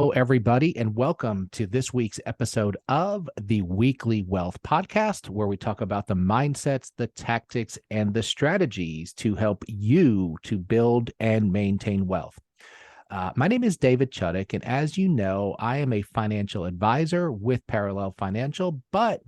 Hello, everybody, and welcome to this week's episode of the Weekly Wealth Podcast, where we talk about the mindsets, the tactics, and the strategies to help you to build and maintain wealth. My name is David Chudyk, and as you know, I am a financial advisor with Parallel Financial, but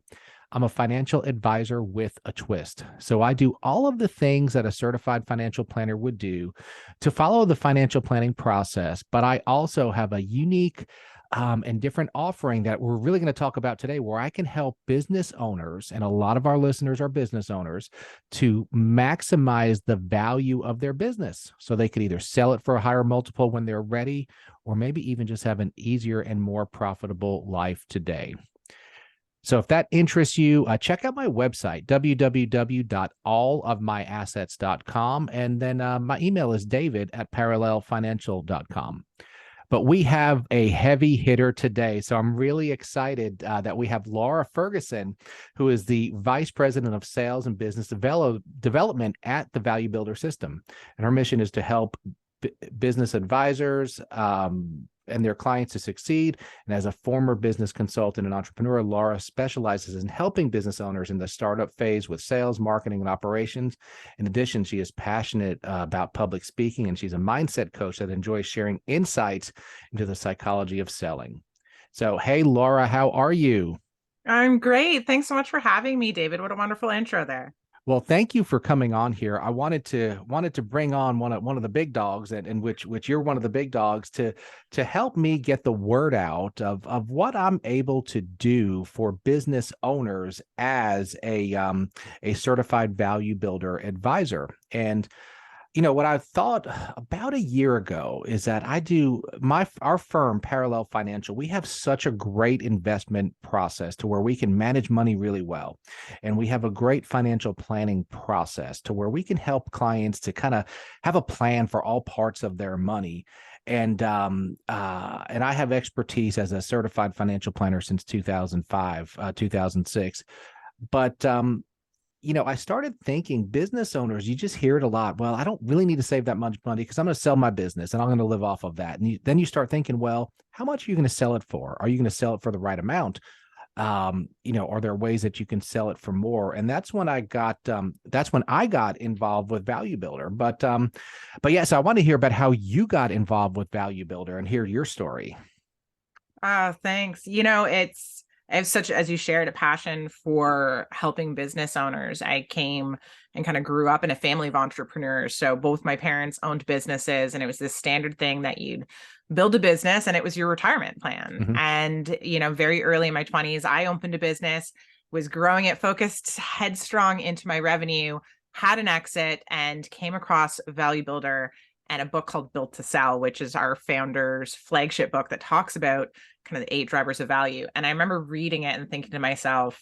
I'm a financial advisor with a twist. So I do all of the things that a certified financial planner would do to follow the financial planning process, but I also have a unique and different offering that we're really going to talk about today, where I can help business owners, and a lot of our listeners are business owners, to maximize the value of their business. So they could either sell it for a higher multiple when they're ready, or maybe even just have an easier and more profitable life today. So if that interests you, check out my website, www.allofmyassets.com. And then my email is david@parallelfinancial.com. But we have a heavy hitter today. So I'm really excited that we have Laura Ferguson, who is the Vice President of Sales and Business Development at the Value Builder System. And her mission is to help business advisors and their clients to succeed. And as a former business consultant and entrepreneur, Laura specializes in helping business owners in the startup phase with sales, marketing, and operations. In addition, she is passionate about public speaking, and she's a mindset coach that enjoys sharing insights into the psychology of selling. So, hey, Laura, how are you? I'm great. Thanks so much for having me, David. What a wonderful intro there. Well, thank you for coming on here. I wanted to bring on one of the big dogs, and which you're one of the big dogs, to help me get the word out of what I'm able to do for business owners as a certified value builder advisor. And what I thought about a year ago is that our firm, Parallel Financial, we have such a great investment process to where we can manage money really well. And we have a great financial planning process to where we can help clients to kind of have a plan for all parts of their money. And I have expertise as a certified financial planner since 2005, 2006. But I started thinking business owners, you just hear it a lot. Well, I don't really need to save that much money because I'm going to sell my business and I'm going to live off of that. And then you start thinking, well, how much are you going to sell it for? Are you going to sell it for the right amount? Are there ways that you can sell it for more? And that's when I got involved with Value Builder. But yes, I want to hear about how you got involved with Value Builder and hear your story. Thanks. I have such, as you shared, a passion for helping business owners. I came and kind of grew up in a family of entrepreneurs. So both my parents owned businesses, and it was this standard thing that you'd build a business and it was your retirement plan. Mm-hmm. And, very early in my 20s, I opened a business, was growing it, focused headstrong into my revenue, had an exit, and came across Value Builder and a book called Built to Sell, which is our founder's flagship book that talks about kind of the 8 drivers of value. And I remember reading it and thinking to myself,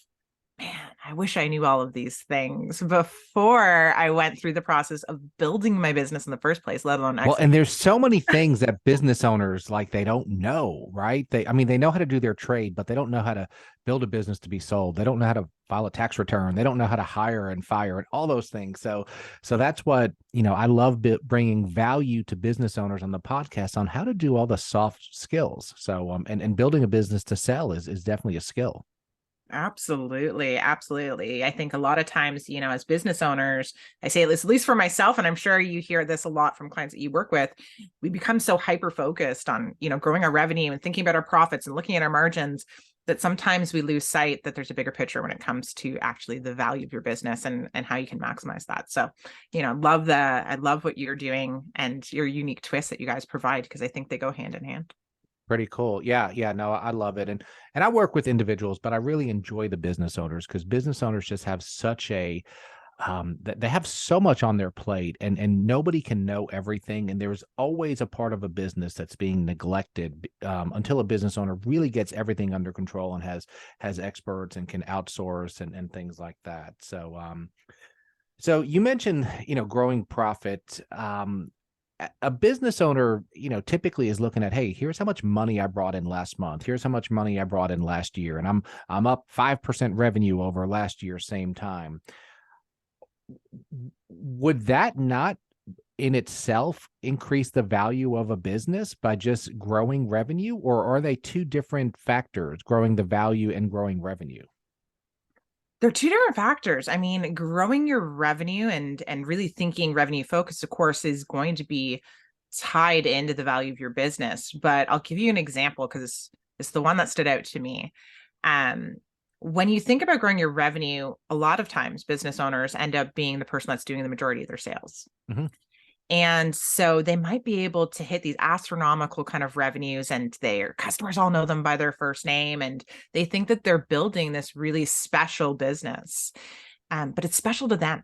man, I wish I knew all of these things before I went through the process of building my business in the first place, let alone Well, and there's so many things that business owners, they don't know, right? They know how to do their trade, but they don't know how to build a business to be sold. They don't know how to file a tax return. They don't know how to hire and fire and all those things. So that's what, I love bringing value to business owners on the podcast on how to do all the soft skills. So, and building a business to sell is definitely a skill. Absolutely. Absolutely. I think a lot of times, as business owners, I say this, at least for myself, and I'm sure you hear this a lot from clients that you work with, we become so hyper-focused on, growing our revenue and thinking about our profits and looking at our margins that sometimes we lose sight that there's a bigger picture when it comes to actually the value of your business and how you can maximize that. So, I love what you're doing and your unique twist that you guys provide, because I think they go hand in hand. Pretty cool. Yeah. No, I love it. And I work with individuals, but I really enjoy the business owners, because business owners just have such a they have so much on their plate, and nobody can know everything. And there's always a part of a business that's being neglected until a business owner really gets everything under control and has experts and can outsource and things like that. So you mentioned, growing profit. A business owner, typically is looking at, hey, here's how much money I brought in last month. Here's how much money I brought in last year. And I'm up 5% revenue over last year, same time. Would that not in itself increase the value of a business by just growing revenue, or are they two different factors, growing the value and growing revenue? They're two different factors. I mean, growing your revenue and really thinking revenue focused, of course, is going to be tied into the value of your business. But I'll give you an example because it's the one that stood out to me. Um, when you think about growing your revenue, a lot of times business owners end up being the person that's doing the majority of their sales. Mm-hmm. And so they might be able to hit these astronomical kind of revenues, and their customers all know them by their first name. And they think that they're building this really special business. But it's special to them.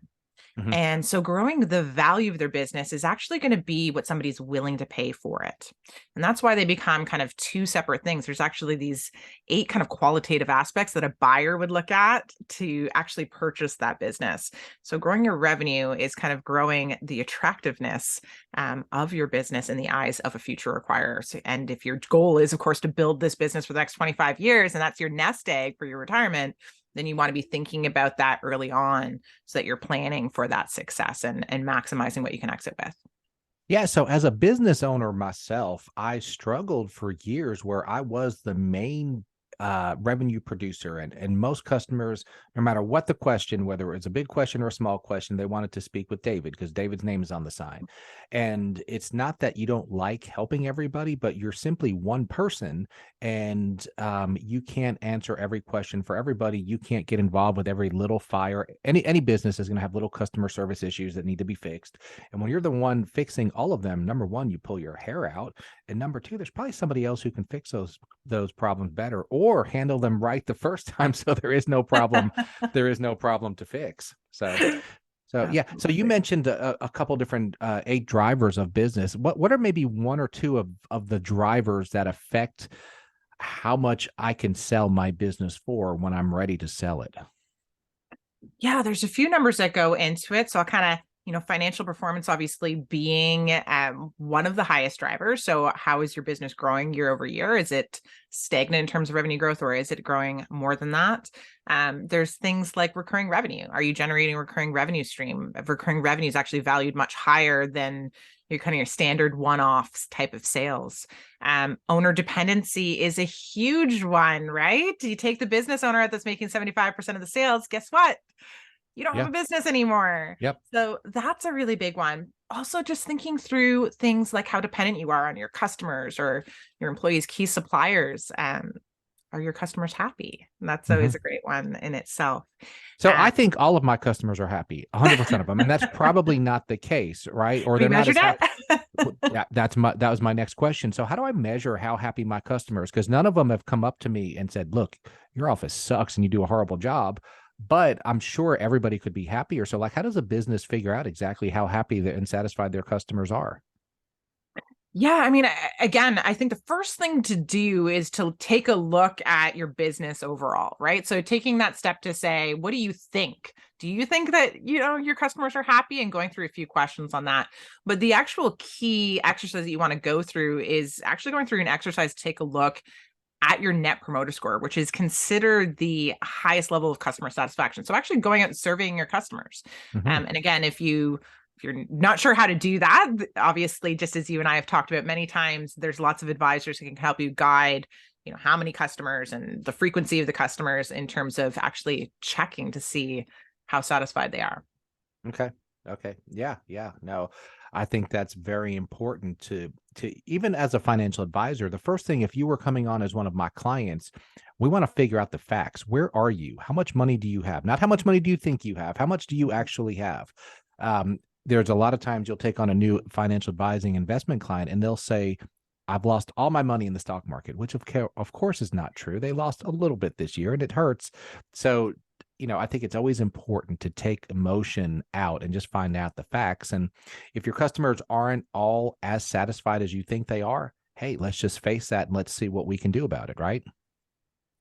Mm-hmm. And so growing the value of their business is actually going to be what somebody's willing to pay for it. And that's why they become kind of two separate things. There's actually these 8 kind of qualitative aspects that a buyer would look at to actually purchase that business. So growing your revenue is kind of growing the attractiveness of your business in the eyes of a future acquirer. So, and if your goal is, of course, to build this business for the next 25 years, and that's your nest egg for your retirement, then you want to be thinking about that early on so that you're planning for that success and maximizing what you can exit with. Yeah. So as a business owner myself, I struggled for years where I was the main revenue producer, and most customers, no matter what the question, whether it's a big question or a small question, they wanted to speak with David because David's name is on the sign. And it's not that you don't like helping everybody, but you're simply one person, and you can't answer every question for everybody. You can't get involved with every little fire. Any business is going to have little customer service issues that need to be fixed, and when you're the one fixing all of them, number one, you pull your hair out, and number two, there's probably somebody else who can fix those problems better or handle them right the first time, so there is no problem to fix. So yeah. So you mentioned a couple different 8 drivers of business. What are maybe one or two of the drivers that affect how much I can sell my business for when I'm ready to sell it? Yeah, there's a few numbers that go into it. So I'll kind of, financial performance obviously being one of the highest drivers. So how is your business growing year over year? Is it stagnant in terms of revenue growth, or is it growing more than that? There's things like recurring revenue. Are you generating a recurring revenue stream? Recurring revenue is actually valued much higher than your standard one-off type of sales. Owner dependency is a huge one, right? You take the business owner that's making 75% of the sales, guess what? You don't have a business anymore. Yep. So that's a really big one. Also, just thinking through things like how dependent you are on your customers or your employees' key suppliers. Are your customers happy? And that's always a great one in itself. So I think all of my customers are happy, 100% of them, and that's probably not the case, right? Or they're not as happy. Yeah, that was my next question. So how do I measure how happy my customers? Because none of them have come up to me and said, "Look, your office sucks and you do a horrible job." But I'm sure everybody could be happier. So, like, how does a business figure out exactly how happy and satisfied their customers are? Yeah, I mean, again, I think the first thing to do is to take a look at your business overall, right? So taking that step to say, what do you think? Do you think that, your customers are happy? And going through a few questions on that. But the actual key exercise that you want to go through is actually going through an exercise to take a look at your net promoter score, which is considered the highest level of customer satisfaction. So actually going out and surveying your customers. And again, if you're not sure how to do that, obviously, just as you and I have talked about many times, there's lots of advisors who can help you guide, how many customers and the frequency of the customers in terms of actually checking to see how satisfied they are. Okay. Yeah. No, I think that's very important to even as a financial advisor. The first thing, if you were coming on as one of my clients, we want to figure out the facts. Where are you? How much money do you have? Not how much money do you think you have? How much do you actually have? There's a lot of times you'll take on a new financial advising investment client and they'll say, "I've lost all my money in the stock market," which of course is not true. They lost a little bit this year and it hurts. So I think it's always important to take emotion out and just find out the facts. And if your customers aren't all as satisfied as you think they are, hey, let's just face that and let's see what we can do about it, right?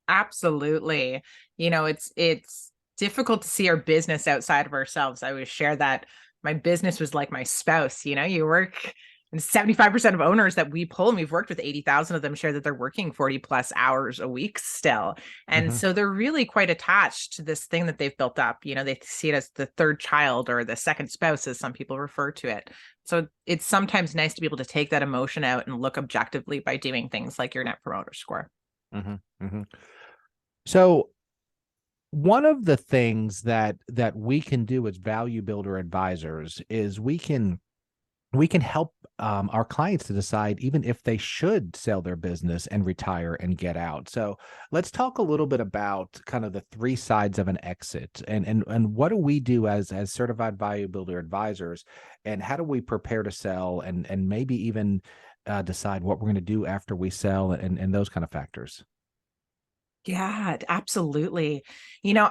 Absolutely. It's difficult to see our business outside of ourselves. I always share that my business was like my spouse. You work And 75% of owners that we pull, and we've worked with 80,000 of them, share that they're working 40 plus hours a week still. And Hmm. so they're really quite attached to this thing that they've built up. They see it as the third child or the second spouse, as some people refer to it. So it's sometimes nice to be able to take that emotion out and look objectively by doing things like your net promoter score. Hmm. Hmm. So one of the things that we can do as value builder advisors is we can help our clients to decide even if they should sell their business and retire and get out. So let's talk a little bit about kind of the three sides of an exit, and what do we do as certified value builder advisors, and how do we prepare to sell, and maybe even decide what we're going to do after we sell, and those kind of factors. Yeah, absolutely. You know,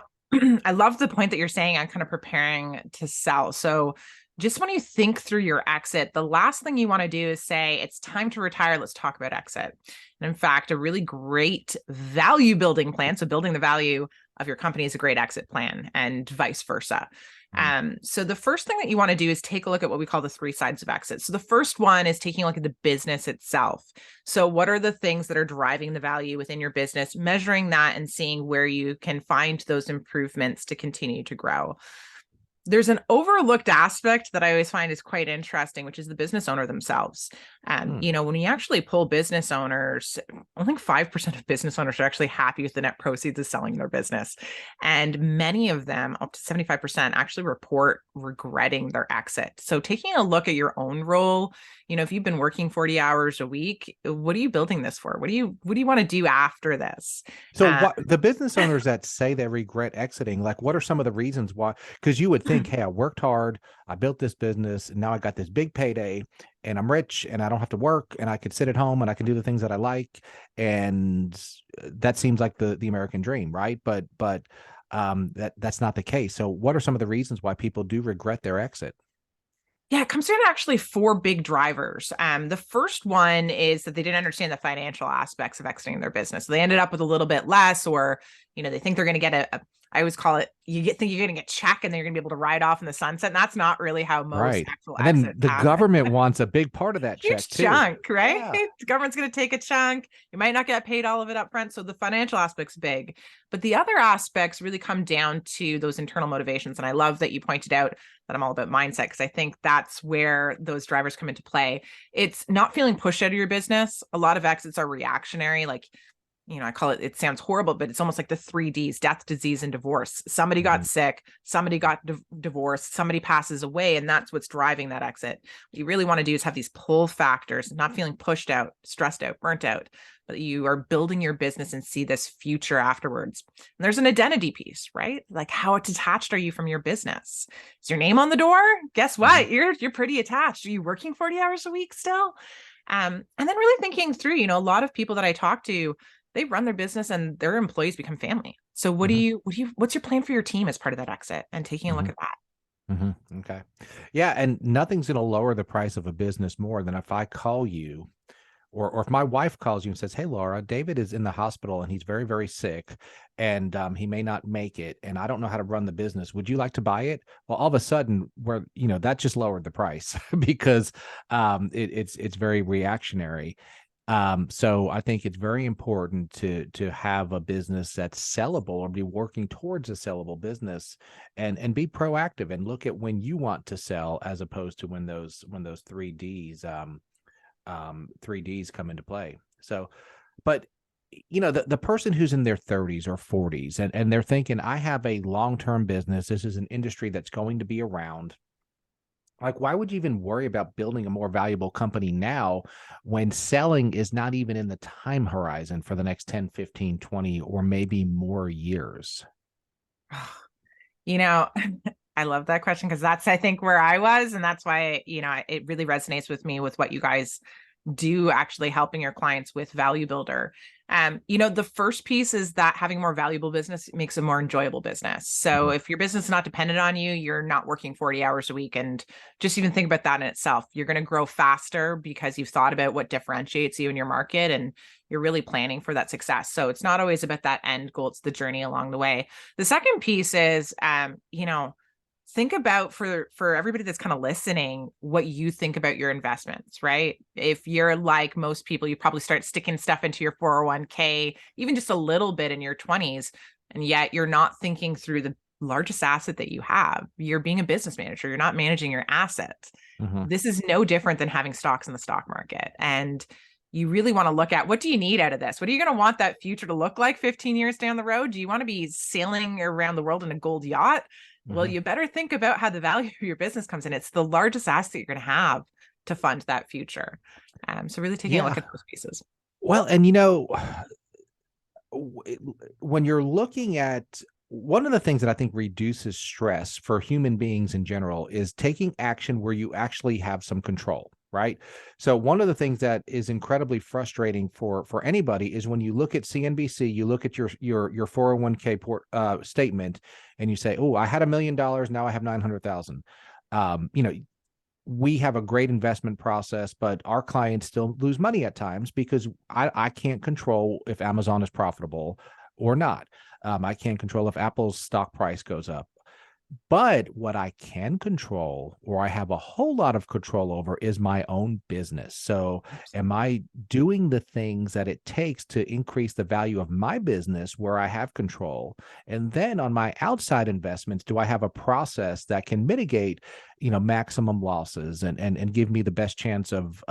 I love the point that you're saying on kind of preparing to sell. So, just when you think through your exit, the last thing you want to do is say, it's time to retire. Let's talk about exit. And in fact, a really great value building plan, so building the value of your company, is a great exit plan, and vice versa. Mhm. So the first thing that you want to do is take a look at what we call the three sides of exit. So the first one is taking a look at the business itself. So what are the things that are driving the value within your business, measuring that and seeing where you can find those improvements to continue to grow. There's an overlooked aspect that I always find is quite interesting, which is the business owner themselves. Hmm. When you actually pull business owners, I think 5% of business owners are actually happy with the net proceeds of selling their business. And many of them, up to 75%, actually report regretting their exit. So taking a look at your own role, if you've been working 40 hours a week, what are you building this for? What do you want to do after this? So what the business owners that say they regret exiting, like what are some of the reasons why? Because you would think, hey, I worked hard, I built this business, and now I got this big payday, and I'm rich, and I don't have to work, and I can sit at home, and I can do the things that I like, and that seems like the American dream, right? But that's not the case. So what are some of the reasons why people do regret their exit? Yeah, it comes down to actually four big drivers. The first one is that they didn't understand the financial aspects of exiting their business. So they ended up with a little bit less, or they think they're going to get I always call it, think you're getting a check and then you're going to be able to ride off in the sunset. And that's not really how most Right. actual And then exits the happen. government wants a big part of that check Huge too. chunk, right? Yeah. The government's going to take a chunk. You might not get paid all of it up front. So the financial aspect's big. But the other aspects really come down to those internal motivations. And I love that you pointed out that I'm all about mindset, because I think that's where those drivers come into play. It's not feeling pushed out of your business. A lot of exits are reactionary. Like, I call it sounds horrible, but it's almost like the 3 Ds: death, disease, and divorce. Somebody got Mhm. sick, somebody got divorced, somebody passes away, and that's what's driving that exit. What you really want to do is have these pull factors, not feeling pushed out, stressed out, burnt out, but you are building your business and see this future afterwards. And there's an identity piece, right? Like, how detached are you from your business? Is your name on the door? Guess Mhm. what? You're pretty attached. Are you working 40 hours a week still? And then really thinking through, a lot of people that I talk to, they run their business and their employees become family. So Mhm. what's your plan for your team as part of that exit, and taking a look Mhm. at that? Mhm. Okay. Yeah, and nothing's going to lower the price of a business more than if I call you, or if my wife calls you and says, "Hey, Laura, David is in the hospital and he's very, very sick, and he may not make it, and I don't know how to run the business. Would you like to buy it?" Well, all of a sudden, that just lowered the price because it's very reactionary. So I think it's very important to have a business that's sellable, or be working towards a sellable business, and be proactive and look at when you want to sell, as opposed to when those 3 Ds come into play. So, but the person who's in their 30s or 40s, and they're thinking, I have a long-term business. This is an industry that's going to be around. Like, why would you even worry about building a more valuable company now when selling is not even in the time horizon for the next 10, 15, 20, or maybe more years? You know, I love that question, because that's, I think, where I was. And that's why, it really resonates with me with what you guys do, actually helping your clients with Value Builder. The first piece is that having more valuable business makes a more enjoyable business. So Mhm. if your business is not dependent on you, you're not working 40 hours a week. And just even think about that in itself. You're going to grow faster because you've thought about what differentiates you in your market, and you're really planning for that success. So it's not always about that end goal, it's the journey along the way. The second piece is, think about, for everybody that's kind of listening, what you think about your investments, right? If you're like most people, you probably start sticking stuff into your 401k, even just a little bit in your 20s, and yet you're not thinking through the largest asset that you have. You're being a business manager, you're not managing your assets. Mm-hmm. This is no different than having stocks in the stock market. And you really want to look at, what do you need out of this? What are you going to want that future to look like 15 years down the road? Do you want to be sailing around the world in a gold yacht? Well, Mm-hmm. you better think about how the value of your business comes in. It's the largest asset you're going to have to fund that future. So really taking a look Yeah. at those pieces. Well, and when you're looking at, one of the things that I think reduces stress for human beings in general is taking action where you actually have some control, right? So one of the things that is incredibly frustrating for anybody is when you look at CNBC, you look at your 401k statement, and you say, "Oh, I had $1 million, now I have 900,000." We have a great investment process, but our clients still lose money at times because I can't control if Amazon is profitable or not. I can't control if Apple's stock price goes up. But what I can control, or I have a whole lot of control over, is my own business. So, am I doing the things that it takes to increase the value of my business where I have control? And then on my outside investments, do I have a process that can mitigate, maximum losses and give me the best chance of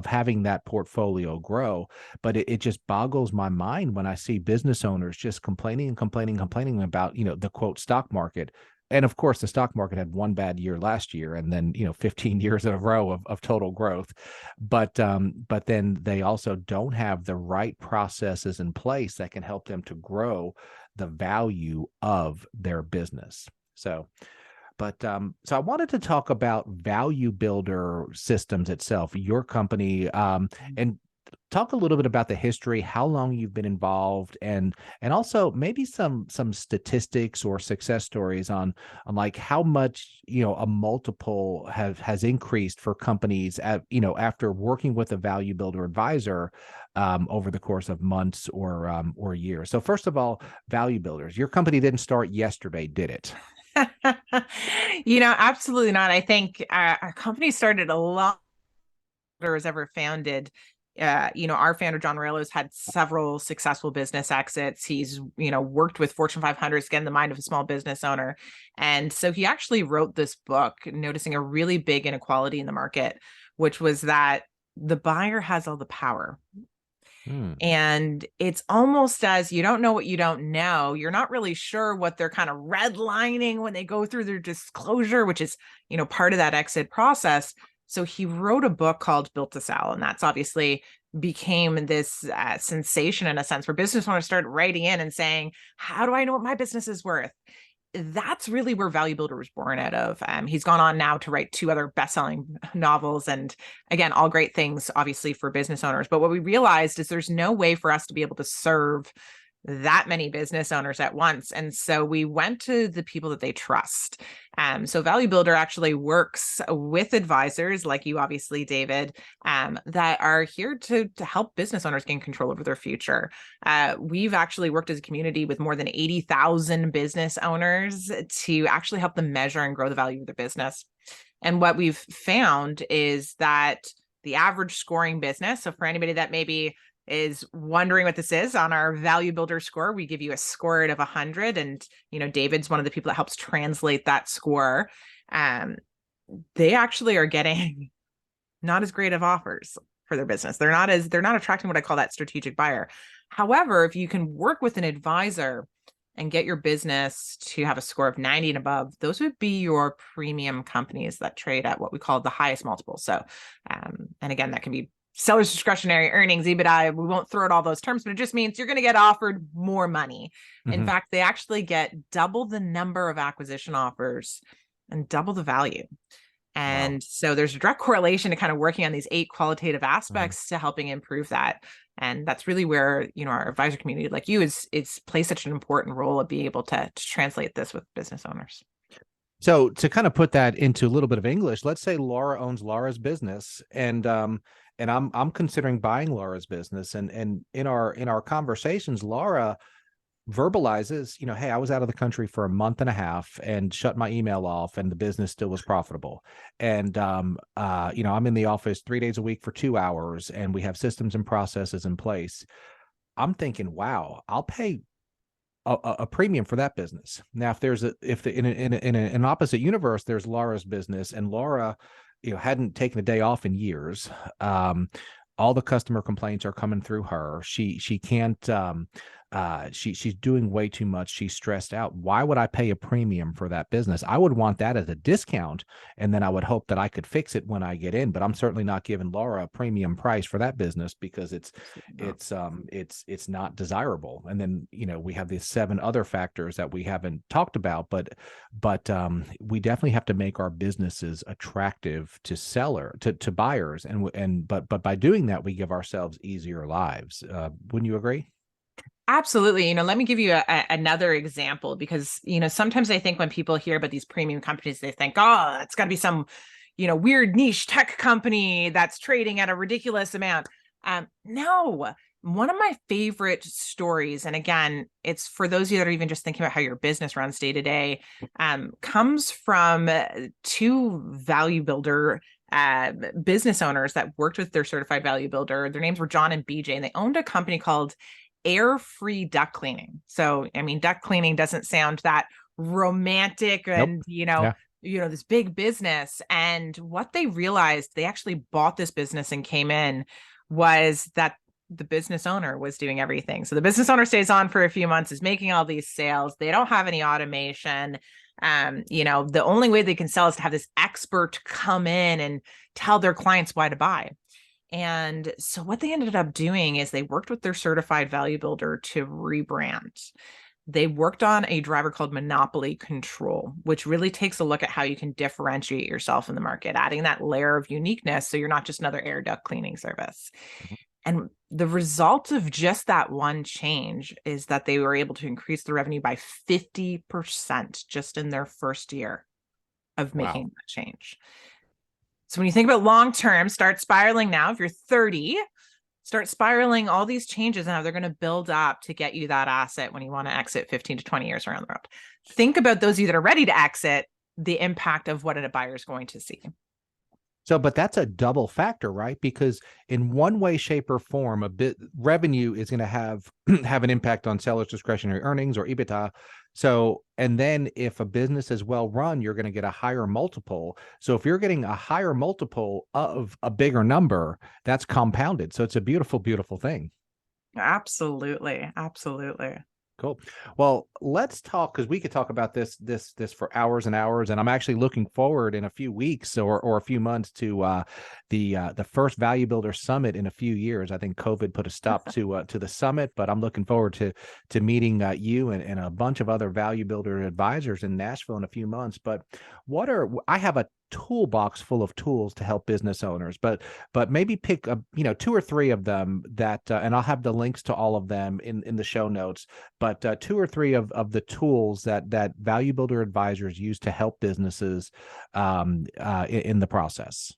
having that portfolio grow? But it just boggles my mind when I see business owners just complaining and complaining about, the quote stock market. And of course, the stock market had one bad year last year, and then 15 years in a row of total growth. But then they also don't have the right processes in place that can help them to grow the value of their business. So I wanted to talk about Value Builder Systems itself, your company, and talk a little bit about the history, how long you've been involved, and also maybe some statistics or success stories on like how much a multiple has increased for companies after working with a Value Builder advisor over the course of months or years. So first of all, Value Builders, your company didn't start yesterday, did it? Absolutely not. I think our company started a lot was ever founded. Our founder, John Morello's had several successful business exits. He's, worked with Fortune 500s, again, the mind of a small business owner. And so he actually wrote this book, noticing a really big inequality in the market, which was that the buyer has all the power. Hmm. And it's almost as you don't know what you don't know. You're not really sure what they're kind of redlining when they go through their disclosure, which is, part of that exit process. So he wrote a book called Built to Sell, and that's obviously became this sensation in a sense, where business owners start writing in and saying, how do I know what my business is worth? That's really where Value Builder was born out of. He's gone on now to write 2 other best-selling novels, and again, all great things, obviously, for business owners. But what we realized is there's no way for us to be able to serve that many business owners at once. And so we went to the people that they trust. So Value Builder actually works with advisors like you, obviously, David, that are here to help business owners gain control over their future. We've actually worked as a community with more than 80,000 business owners to actually help them measure and grow the value of their business. And what we've found is that the average scoring business, so for anybody that maybe is wondering what this is, on our Value Builder score, we give you a score out of 100. And, David's one of the people that helps translate that score. They actually are getting not as great of offers for their business. They're not attracting what I call that strategic buyer. However, if you can work with an advisor and get your business to have a score of 90 and above, those would be your premium companies that trade at what we call the highest multiple. So, and again, that can be seller's discretionary earnings, EBITDA. We won't throw out all those terms, but it just means you're going to get offered more money. Mm-hmm. In fact, they actually get double the number of acquisition offers and double the value. And so there's a direct correlation to kind of working on these 8 qualitative aspects to helping improve that. And that's really where, our advisor community like you is plays such an important role of being able to translate this with business owners. So to kind of put that into a little bit of English, let's say Laura owns Laura's business, and I'm considering buying Laura's business, and in our conversations, Laura verbalizes, hey, I was out of the country for a month and a half and shut my email off, and the business still was profitable. And I'm in the office 3 days a week for 2 hours, and we have systems and processes in place. I'm thinking, wow, I'll pay a premium for that business. Now, if there's in an opposite universe, there's Laura's business, and Laura, hadn't taken a day off in years. All the customer complaints are coming through her. She can't. She's doing way too much. She's stressed out. Why would I pay a premium for that business? I would want that as a discount, and then I would hope that I could fix it when I get in. But I'm certainly not giving Laura a premium price for that business, because it's not desirable. And then we have these 7 other factors that we haven't talked about, but we definitely have to make our businesses attractive to buyers, but by doing that, we give ourselves easier lives. Wouldn't you agree? Absolutely. Let me give you another example, because, sometimes I think when people hear about these premium companies, they think, oh, it's got to be some, weird niche tech company that's trading at a ridiculous amount. No, one of my favorite stories, and again, it's for those of you that are even just thinking about how your business runs day to day, comes from 2 value builder business owners that worked with their certified value builder. Their names were John and BJ, and they owned a company called Air-Free Duct Cleaning. So, duct cleaning doesn't sound that romantic and, Nope. Yeah. this big business. And what they realized, they actually bought this business and came in, was that the business owner was doing everything. So the business owner stays on for a few months, is making all these sales. They don't have any automation. The only way they can sell is to have this expert come in and tell their clients why to buy. And so what they ended up doing is they worked with their certified value builder to rebrand. They worked on a driver called Monopoly Control, which really takes a look at how you can differentiate yourself in the market, adding that layer of uniqueness so you're not just another air duct cleaning service. Mhm. And the result of just that one change is that they were able to increase the revenue by 50% just in their first year of making Wow. that change. So when you think about long-term, start spiraling now. If you're 30, start spiraling all these changes and how they're going to build up to get you that asset when you want to exit 15 to 20 years around the road. Think about those of you that are ready to exit, the impact of what a buyer is going to see. So, but that's a double factor, right? Because in one way, shape, or form, revenue is going to have have an impact on sellers' discretionary earnings or EBITDA. So, and then if a business is well run, you're going to get a higher multiple. So, if you're getting a higher multiple of a bigger number, that's compounded. So, it's a beautiful, beautiful thing. Absolutely. Absolutely. Cool. Well, let's talk, because we could talk about this for hours and hours, and I'm actually looking forward in a few weeks or a few months to the first Value Builder Summit in a few years. I think COVID put a stop to the summit, but I'm looking forward to meeting you and a bunch of other Value Builder advisors in Nashville in a few months. But I have a toolbox full of tools to help business owners, but maybe pick 2 or 3 of them that and I'll have the links to all of them in the show notes, but 2 or 3 of the tools that value builder advisors use to help businesses in the process.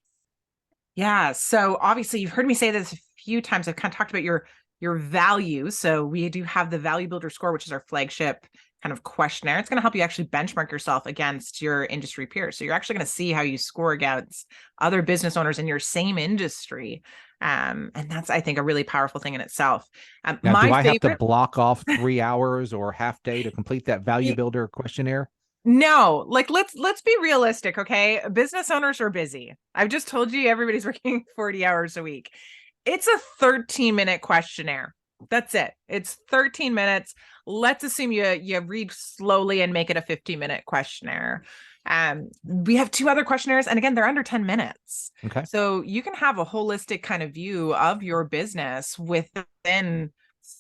Yeah. So obviously you've heard me say this a few times. I've kind of talked about your value. So we do have the Value Builder Score, which is our flagship kind of questionnaire. It's going to help you actually benchmark yourself against your industry peers. So you're actually going to see how you score against other business owners in your same industry. And that's, I think, a really powerful thing in itself. Now, do I have to block off 3 hours or half day to complete that Value Builder questionnaire? No, let's be realistic, okay? Business owners are busy. I've just told you everybody's working 40 hours a week. It's a 13-minute questionnaire. That's it. It's 13 minutes. Let's assume you read slowly and make it a 50-minute questionnaire. We have 2 other questionnaires, and again, they're under 10 minutes. Okay. So you can have a holistic kind of view of your business within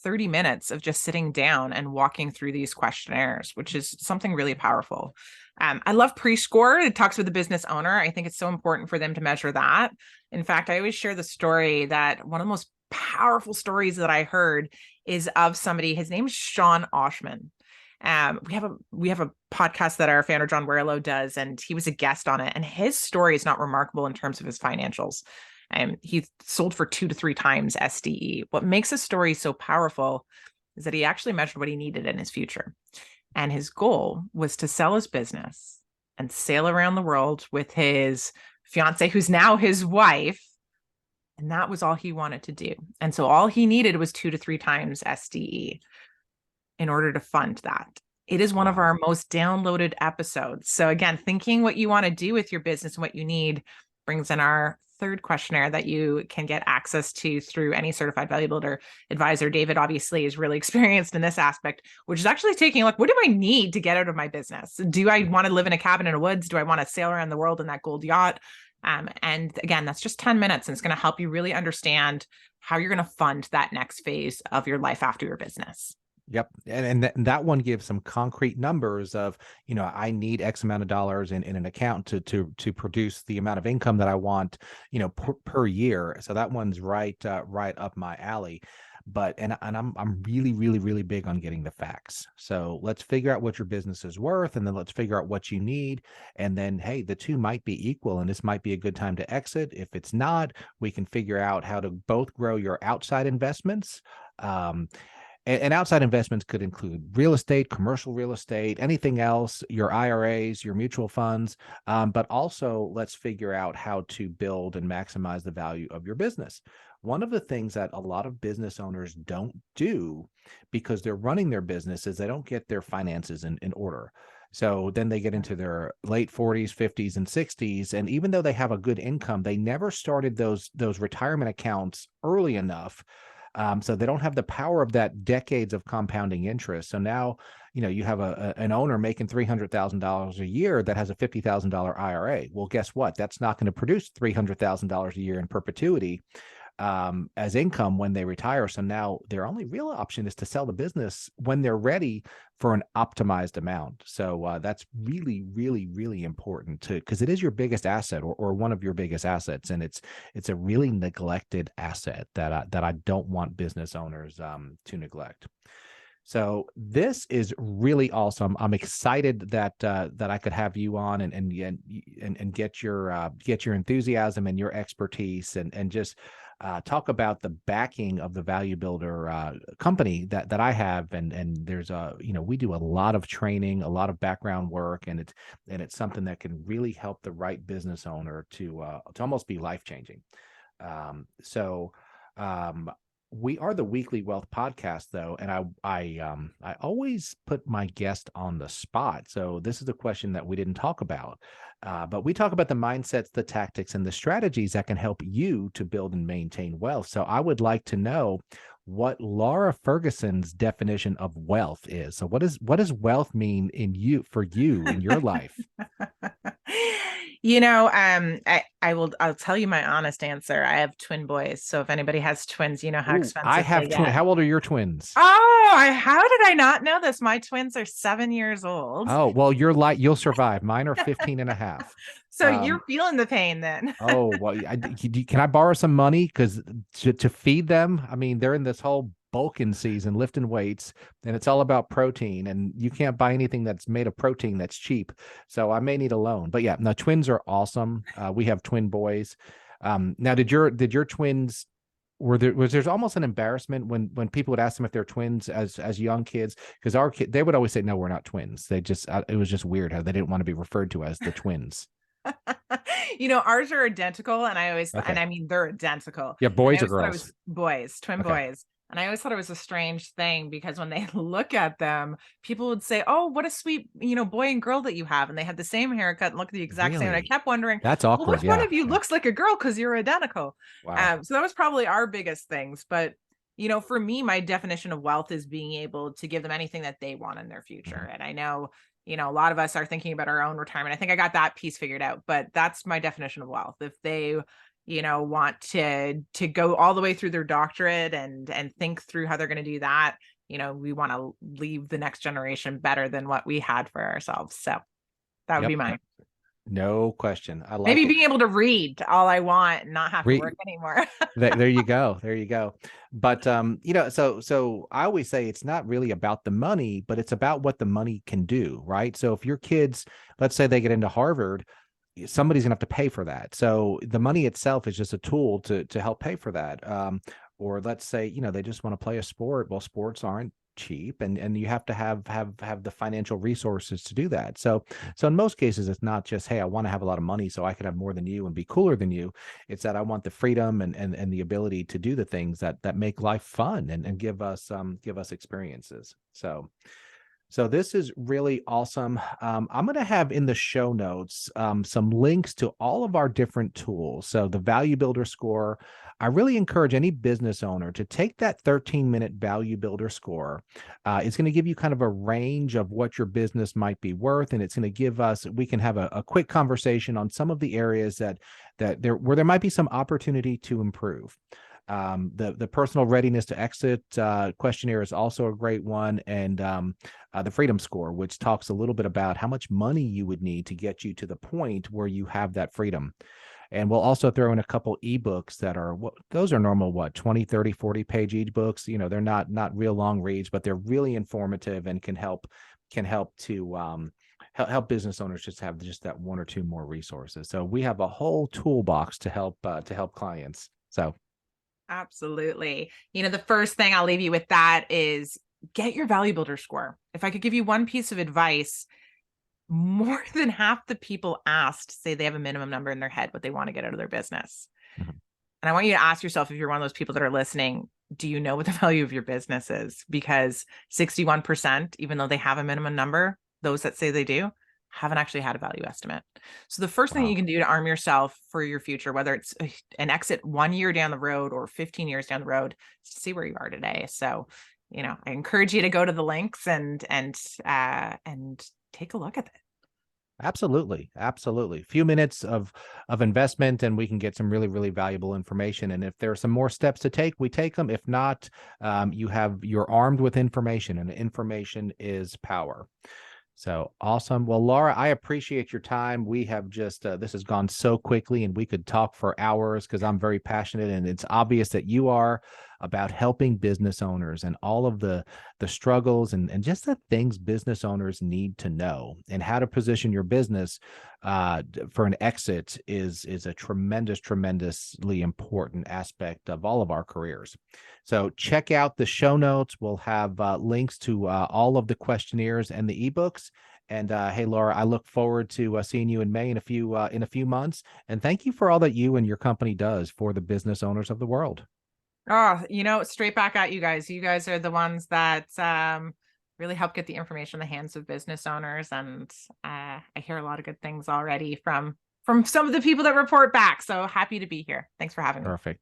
30 minutes of just sitting down and walking through these questionnaires, which is something really powerful. I love pre-score. It talks with the business owner. I think it's so important for them to measure that. In fact, I always share the story that one of the most powerful stories that I heard is of somebody. His name is Sean Oshman. We have a podcast that our founder John Werlow does, and he was a guest on it. And his story is not remarkable in terms of his financials. He sold for 2 to 3 times SDE. What makes his story so powerful is that he actually measured what he needed in his future. And his goal was to sell his business and sail around the world with his fiance, who's now his wife. And that was all he wanted to do. And so all he needed was 2 to 3 times SDE in order to fund that. It is one of our most downloaded episodes. So again, thinking what you want to do with your business and what you need brings in our third questionnaire that you can get access to through any certified value builder advisor. David obviously is really experienced in this aspect, which is actually taking a look, what do I need to get out of my business? Do I want to live in a cabin in the woods? Do I want to sail around the world in that gold yacht? And again, that's just 10 minutes, and it's going to help you really understand how you're going to fund that next phase of your life after your business. Yep. And that one gives some concrete numbers of, I need X amount of dollars in an account to produce the amount of income that I want, per year. So that one's right up my alley. But I'm really, really, really big on getting the facts. So let's figure out what your business is worth, and then let's figure out what you need. And then, hey, the two might be equal, and this might be a good time to exit. If it's not, we can figure out how to both grow your outside investments. And outside investments could include real estate, commercial real estate, anything else, your IRAs, your mutual funds. But also, let's figure out how to build and maximize the value of your business. One of the things that a lot of business owners don't do because they're running their business is they don't get their finances in order. So then they get into their late 40s, 50s, and 60s. And even though they have a good income, they never started those retirement accounts early enough. So they don't have the power of that decades of compounding interest. So now, you have an owner making $300,000 a year that has a $50,000 IRA. Well, guess what? That's not going to produce $300,000 a year in perpetuity as income when they retire. So now their only real option is to sell the business when they're ready for an optimized amount. So that's really, really, really important because it is your biggest asset or one of your biggest assets. And it's a really neglected asset that I don't want business owners to neglect. So this is really awesome. I'm excited that I could have you on and get your enthusiasm and your expertise and just talk about the backing of the Value Builder company that I have. And there's we do a lot of training, a lot of background work, and it's something that can really help the right business owner to almost be life-changing. We are the Weekly Wealth Podcast, though, and I always put my guest on the spot. So this is a question that we didn't talk about, but we talk about the mindsets, the tactics, and the strategies that can help you to build and maintain wealth. So I would like to know what Laura Ferguson's definition of wealth is. So what does wealth mean for you in your life? I'll tell you my honest answer. I have twin boys. So if anybody has twins, you know how expensive I have twins. How old are your twins? Oh, how did I not know this? My twins are 7 years old. Oh, well, you'll survive. Mine are 15 and a half. So you're feeling the pain then. Oh, well, can I borrow some money? Because to feed them, I mean, they're in this whole bulking season, lifting weights, and it's all about protein, and you can't buy anything that's made of protein that's cheap. So I may need a loan. But yeah, no, twins are awesome. We have twin boys. Now, did your twins, was there almost an embarrassment when people would ask them if they're twins as young kids? Because our kid, they would always say, no, we're not twins. They just, it was just weird how they didn't want to be referred to as the twins. Ours are identical, and I mean, they're identical. Yeah, boys or girls? Boys, twin boys. And I always thought it was a strange thing because when they look at them, people would say, "Oh, what a sweet, boy and girl that you have," and they have the same haircut and look the exact same. And I kept wondering, that's awkward. Well, which one of you looks like a girl because you're identical? Wow. So that was probably our biggest things. But for me, my definition of wealth is being able to give them anything that they want in their future. Mm-hmm. And I know, a lot of us are thinking about our own retirement. I think I got that piece figured out, but that's my definition of wealth. If they want to go all the way through their doctorate and think through how they're going to do that, we want to leave the next generation better than what we had for ourselves. So that would be mine. No question. I like maybe being able to read all I want and not have to work anymore. There you go. There you go. But, so I always say it's not really about the money, but it's about what the money can do, right? So if your kids, let's say they get into Harvard, somebody's gonna have to pay for that. So the money itself is just a tool to help pay for that. Or let's say, they just want to play a sport. Well, sports aren't cheap, and you have to have the financial resources to do that. So in most cases, it's not just, hey, I want to have a lot of money so I can have more than you and be cooler than you. It's that I want the freedom and the ability to do the things that make life fun and give us experiences. So this is really awesome. I'm going to have in the show notes some links to all of our different tools. So the Value Builder Score, I really encourage any business owner to take that 13-minute Value Builder Score. It's going to give you kind of a range of what your business might be worth, and it's going to give us, we can have a quick conversation on some of the areas that where there might be some opportunity to improve. The personal readiness to exit questionnaire is also a great one, and the freedom score, which talks a little bit about how much money you would need to get you to the point where you have that freedom. And we'll also throw in a couple ebooks that are, those are normal, 20, 30, 40 page ebooks. You know, they're not real long reads, but they're really informative and can help to help business owners just have just that one or two more resources. So we have a whole toolbox to help clients. So absolutely. You know, the first thing I'll leave you with that is get your Value Builder Score. If I could give you one piece of advice, more than half the people asked say they have a minimum number in their head, what they want to get out of their business. Mm-hmm. And I want you to ask yourself, if you're one of those people that are listening, do you know what the value of your business is? Because 61%, even though they have a minimum number, those that say they do, haven't actually had a value estimate. So the first thing you can do to arm yourself for your future, whether it's an exit 1 year down the road or 15 years down the road, is to see where you are today. So, you know, I encourage you to go to the links and take a look at it. Absolutely. A few minutes of investment, and we can get some really, really valuable information. And if there are some more steps to take, we take them. If not, you're armed with information, and information is power. So awesome. Well, Laura, I appreciate your time. We have just, this has gone so quickly, and we could talk for hours because I'm very passionate, and it's obvious that you are, about helping business owners and all of the struggles and just the things business owners need to know, and how to position your business for an exit is a tremendously important aspect of all of our careers. So check out the show notes. We'll have links to all of the questionnaires and the ebooks. And hey, Laura, I look forward to seeing you in May in a few months. And thank you for all that you and your company does for the business owners of the world. Oh, you know, straight back at you guys. You guys are the ones that really help get the information in the hands of business owners. And I hear a lot of good things already from some of the people that report back. So happy to be here. Thanks for having me. Perfect.